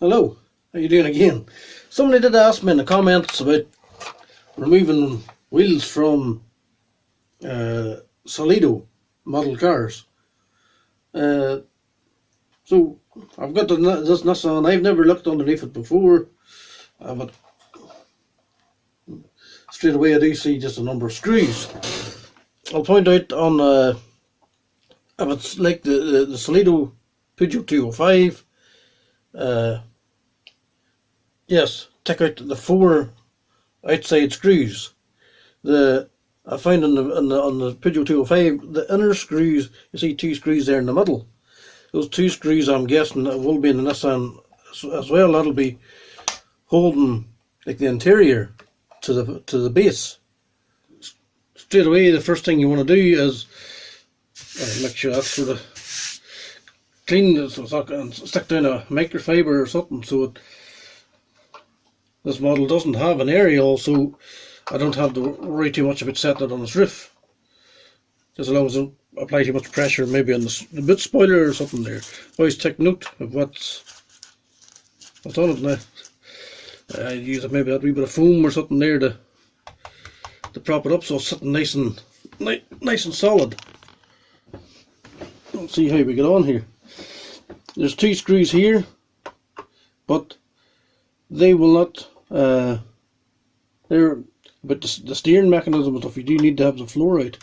Hello, how you doing again? Somebody did ask me in the comments about removing wheels from Solido model cars. So I've got this Nissan. I've never looked underneath it before, but straight away I do see just a number of screws. I'll point out on if it's like the Solido Peugeot 205. Yes, take out the 4 outside screws. I find on the Peugeot 205, the inner screws, you see 2 screws there in the middle. Those 2 screws, I'm guessing, will be in the Nissan as well. That'll be holding like the interior to the base. Straight away, the first thing you want to do is make sure that's sort of clean, so and stick down a microfiber or something, so this model doesn't have an aerial, so I don't have to worry too much about setting it on its roof. Just as long as I don't apply too much pressure, maybe on the boot spoiler or something there. Always take note of what's on it now. I use maybe that wee bit of foam or something there to prop it up so it's sitting nice and solid. Let's see how we get on here. There's 2 screws here, but they will not. They're but the steering mechanism and stuff. You do need to have the floor out.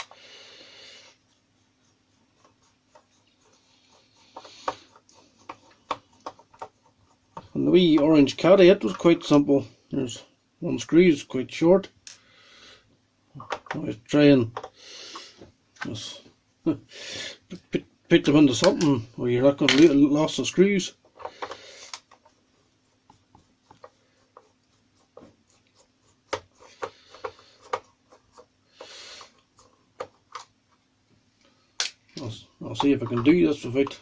And the wee orange caddy, it was quite simple. There's one screw, it's quite short. I was trying just put them into something where you're not going to lose the screws. I'll see if I can do this without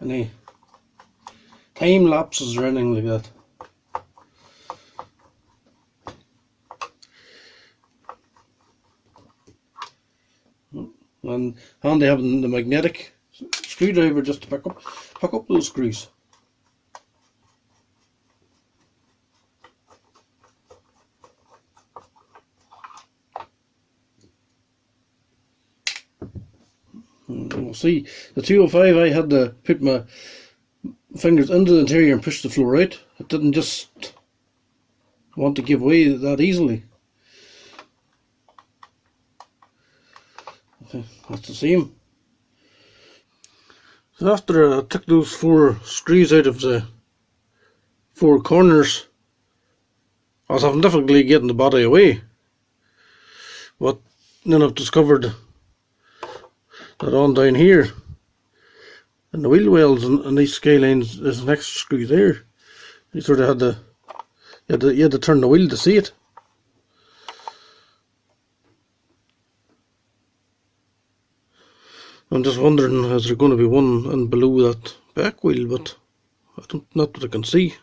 any time lapses or anything like that. And handy having the magnetic screwdriver just to pick up those screws. We'll see. The 205, I had to put my fingers into the interior and push the floor out. It didn't just want to give way that easily. Okay, that's the same. So after I took those 4 screws out of the 4 corners, I was having difficulty getting the body away. But then I've discovered that on down here and the wheel wells and these skylines, there's an extra screw there. You sort of had to turn the wheel to see it. I'm just wondering, is there going to be one in below that back wheel, but not that I can see.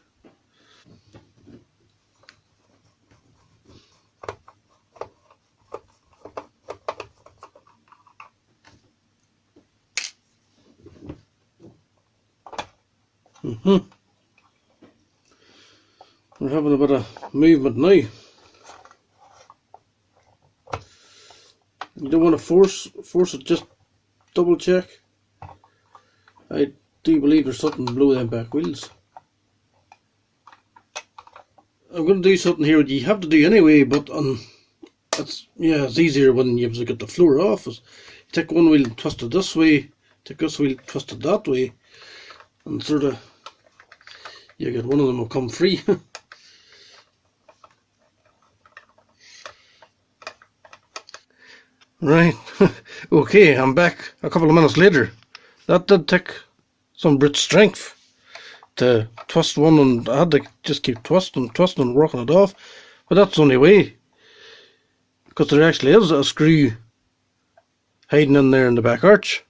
We're having a bit of movement now. You don't want to force it, just double check. I do believe there's something below them back wheels. I'm going to do something here that you have to do anyway, but it's easier when you've got the floor off. You take one wheel and twist it this way, take this wheel, twist it that way, and sort of you get one of them will come free. Right, okay, I'm back a couple of minutes later. That did take some Brit strength to twist one, and I had to just keep twisting and working it off. But that's the only way, because there actually is a screw hiding in there in the back arch.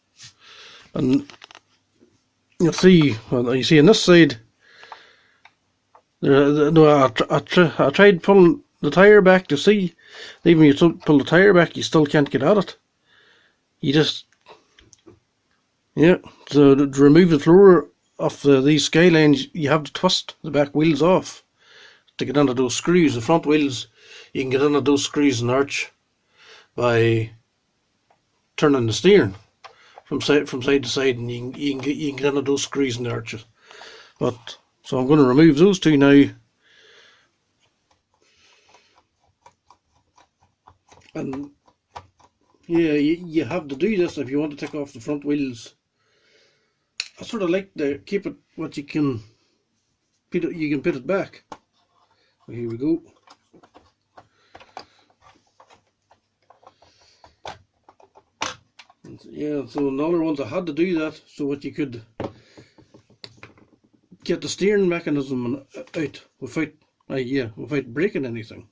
And you'll see, you see on this side, I tried pulling the tyre back to see. Even when you pull the tyre back, you still can't get at it. You just, so to remove the floor these skylines, you have to twist the back wheels off to get under those screws. The front wheels, you can get under those screws and arch by turning the steering from side to side, and you can get under those screws and arches. But so I'm going to remove those two now, and yeah, you have to do this if you want to take off the front wheels. I sort of like to keep it what you can put it back. Here we go. And yeah, so in the other ones I had to do that so that you could get the steering mechanism out without breaking anything.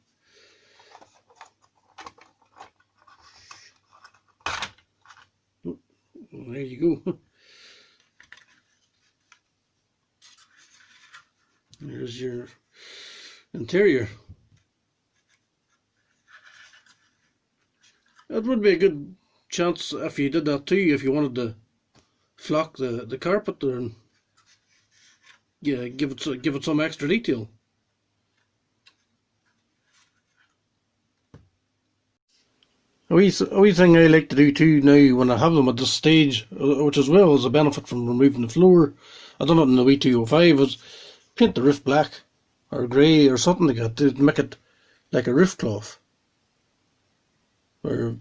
Oh, there you go. There's your interior. It would be a good chance if you did that too, if you wanted to flock the carpet there and yeah, give it some extra detail. A wee thing I like to do too now when I have them at this stage, which as well is a benefit from removing the floor, I done it in the wee 205, is paint the roof black or grey or something like that to make it like a roof cloth. Or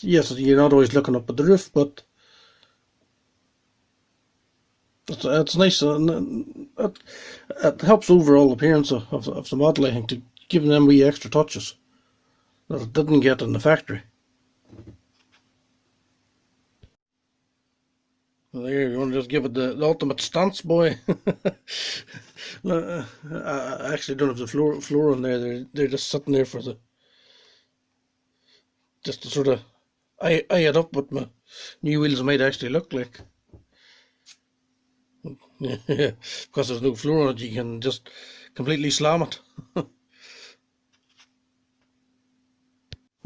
yes, you're not always looking up at the roof, but it's nice, and it helps overall appearance of the model, I think, to give them wee extra touches that it didn't get in the factory. Well, there, you want to just give it the ultimate stance, boy. I actually don't have the floor on there. They're just sitting there for just to sort of eye it up what my new wheels might actually look like. Yeah, because there's no floor on it, you can just completely slam it.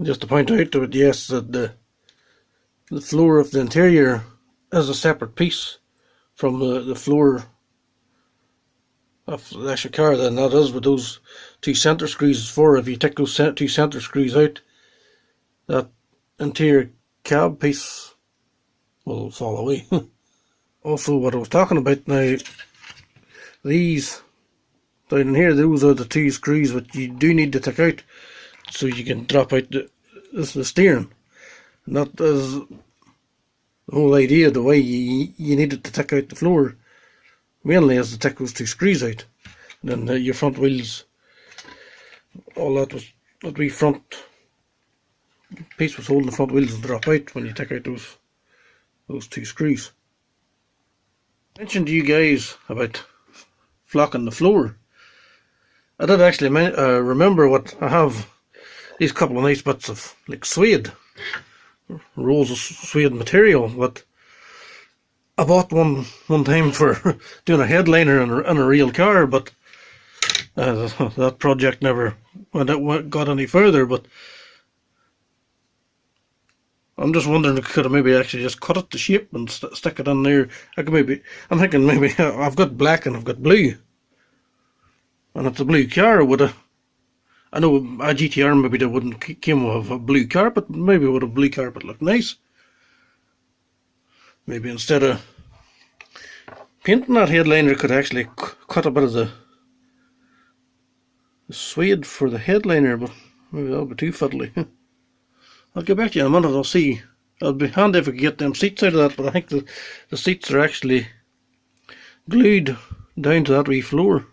Just to point out to it, yes, that the floor of the interior is a separate piece from the floor of the actual car. Then that is what those two center screws is for. If you take those two center screws out, that interior cab piece will fall away. Also, what I was talking about now, these down in here, those are the two screws that you do need to take out so you can drop out the steering. And that is the whole idea, the way you needed to take out the floor, mainly is to take those two screws out. And then your front wheels, all that wee front piece was holding the front wheels will drop out when you take out those two screws. I mentioned to you guys about flocking the floor. I did actually remember what I have, these couple of nice bits of like suede, rolls of suede material, but I bought one time for doing a headliner in a real car, but that project never got any further. But I'm just wondering, could I maybe actually just cut it to shape and stick it in there? I'm thinking maybe I've got black and I've got blue, and it's a blue car. I know a GTR maybe they wouldn't came with a blue carpet, but maybe would a blue carpet look nice? Maybe instead of painting that headliner, could actually cut a bit of the suede for the headliner, but maybe that'll be too fiddly. I'll get back to you in a minute. I'll see. It'll be handy if I could get them seats out of that, but I think the seats are actually glued down to that wee floor.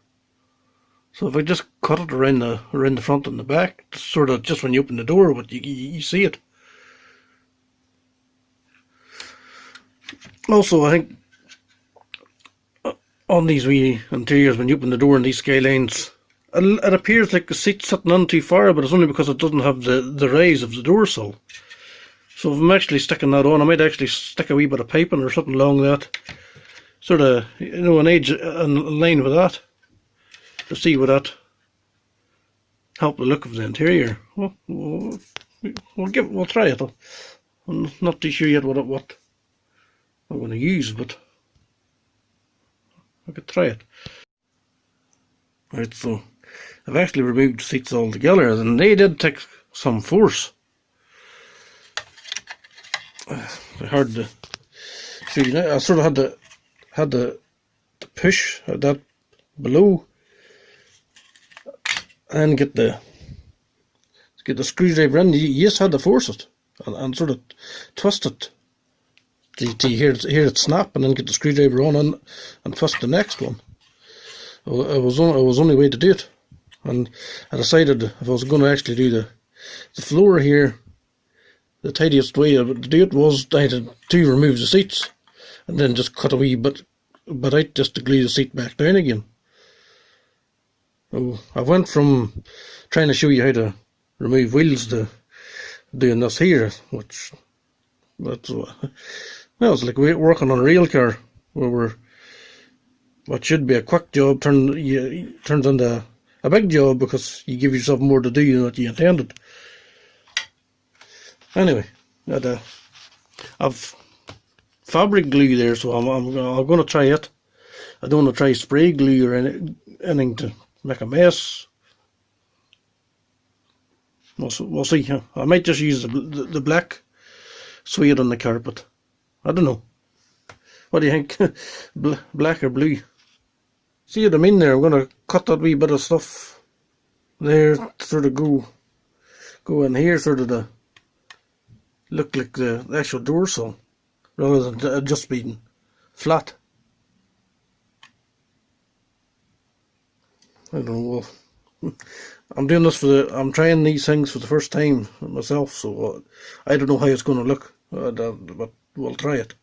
So if I just cut it around the front and the back, sort of just when you open the door, but you see it. Also, I think on these wee interiors, when you open the door in these skylines, it appears like the seat's sitting on too far, but it's only because it doesn't have the rise of the door sill. So if I'm actually sticking that on, I might actually stick a wee bit of piping or something along that, sort of, an edge in line with that, to see would that help the look of the interior. Well, we'll try it. I'm not too sure yet what I'm going to use, but I could try it. Right, so I've actually removed the seats altogether, and they did take some force. It's hard to show you now. I sort of had to push that below and get the screwdriver in. You just had to force it and sort of twist it to hear it snap, and then get the screwdriver on and twist the next one. It was only way to do it, and I decided if I was going to actually do the floor here, the tidiest way to do it was I had to remove the seats and then just cut a wee bit out just to glue the seat back down again. So I went from trying to show you how to remove wheels to doing this here, which it's like working on a rail car, where what should be a quick job turns into a big job because you give yourself more to do than what you intended. Anyway, I've fabric glue there, so I'm going to try it. I don't want to try spray glue or anything to make a mess. We'll see. I might just use the black suede on the carpet. I don't know. What do you think? Black or blue? See what I mean there? I'm going to cut that wee bit of stuff there, sort of go in here, sort of to look like the actual dorsal, rather than just being flat. I don't know. Well, I'm doing this I'm trying these things for the first time myself, so I don't know how it's going to look, but we'll try it.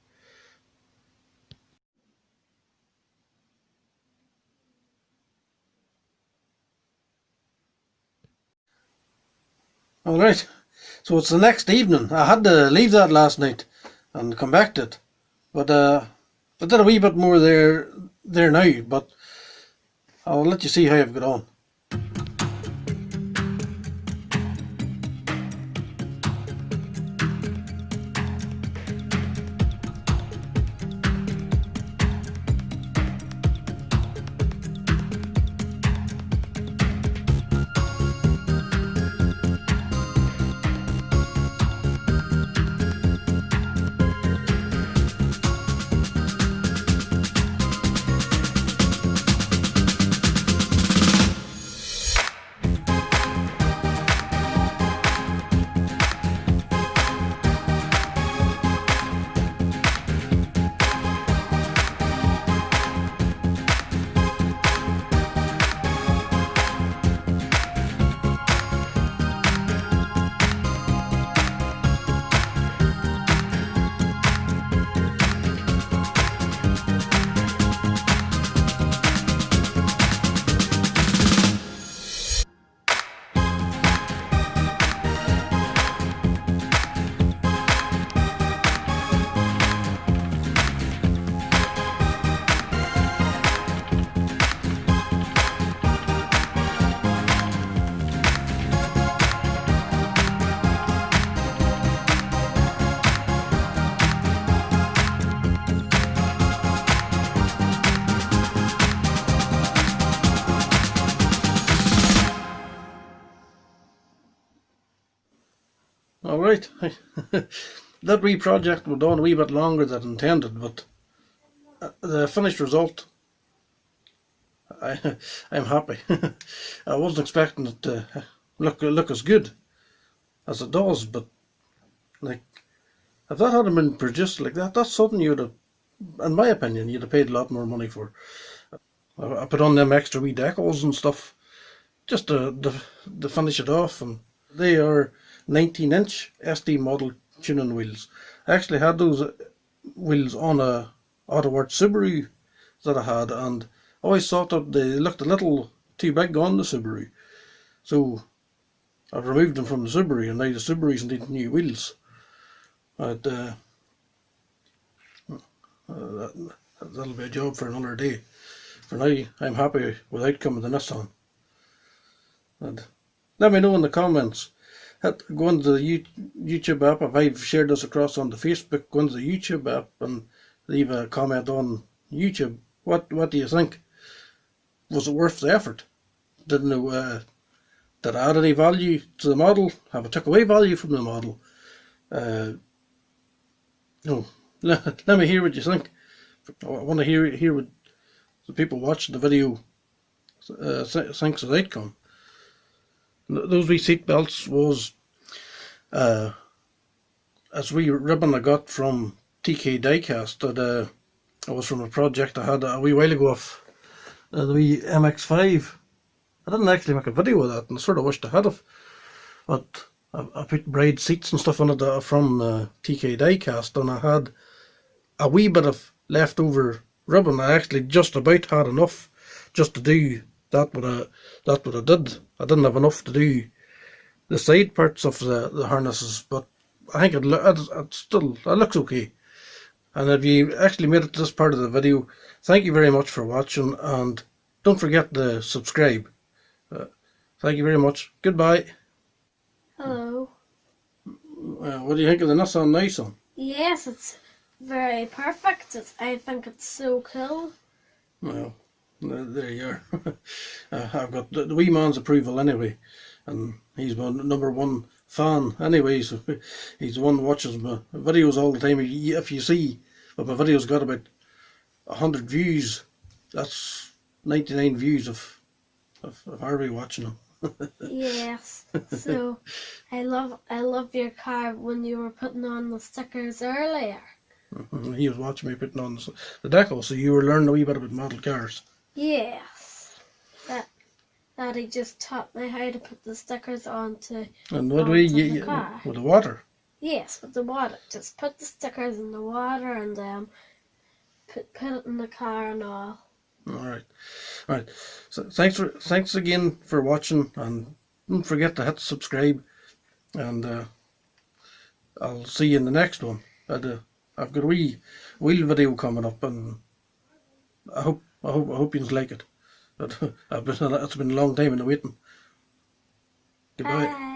Alright, so it's the next evening. I had to leave that last night and come back to it, but I did a wee bit more there now, but I'll let you see how I've got on. Alright, that wee project was done a wee bit longer than intended, but the finished result, I'm happy. I wasn't expecting it to look as good as it does, but like, if that hadn't been produced like that, that's something you'd have, in my opinion, you'd have paid a lot more money for. I put on them extra wee decals and stuff just to finish it off, and they are 19-inch SD model tuning wheels. I actually had those wheels on a Autoworks Subaru that I had, and I always thought that they looked a little too big on the Subaru, so I've removed them from the Subaru, and now the Subaru's need new wheels. That'll be a job for another day. For now, I'm happy with the outcome of the Nissan. And let me know in the comments. Go into the YouTube app. If I've shared this across on the Facebook, go into the YouTube app and leave a comment on YouTube What do you think? Was it worth the effort? Didn't it, did it add any value to the model? Have it took away value from the model? No. Let me hear what you think. I want to hear what the people watching the video thinks of the outcome. Those wee seat belts was as wee ribbon I got from TK Diecast. That it was from a project I had a wee while ago of the wee MX-5. I didn't actually make a video of that, and I sort of wished I had of. But I put braid seats and stuff on it from TK Diecast, and I had a wee bit of leftover ribbon. I actually just about had enough just to do that what I did. I didn't have enough to do the side parts of the harnesses, but I think it looks okay. And if you actually made it to this part of the video, thank you very much for watching, and don't forget to subscribe. Thank you very much. Goodbye. Hello. What do you think of the Nissan Nissan? Yes, it's very perfect. I think it's so cool. Well, there you are. I've got the wee man's approval anyway, and he's my #1 fan anyway, so he's the one who watches my videos all the time. If you see that my videos got about 100 views, that's 99 views of Harvey watching them. Yes. So I love your car when you were putting on the stickers earlier. He was watching me putting on the decal, so you were learning a wee bit about model cars. Yes. Daddy just taught me how to put the stickers onto And what way the car. with the water? Yes, with the water. Just put the stickers in the water and put it in the car and all. All right. So thanks again for watching, and don't forget to hit subscribe, and I'll see you in the next one. I've got a wee wheel video coming up, and I hope you like it. But it's been a long time in the waiting. Goodbye. Bye.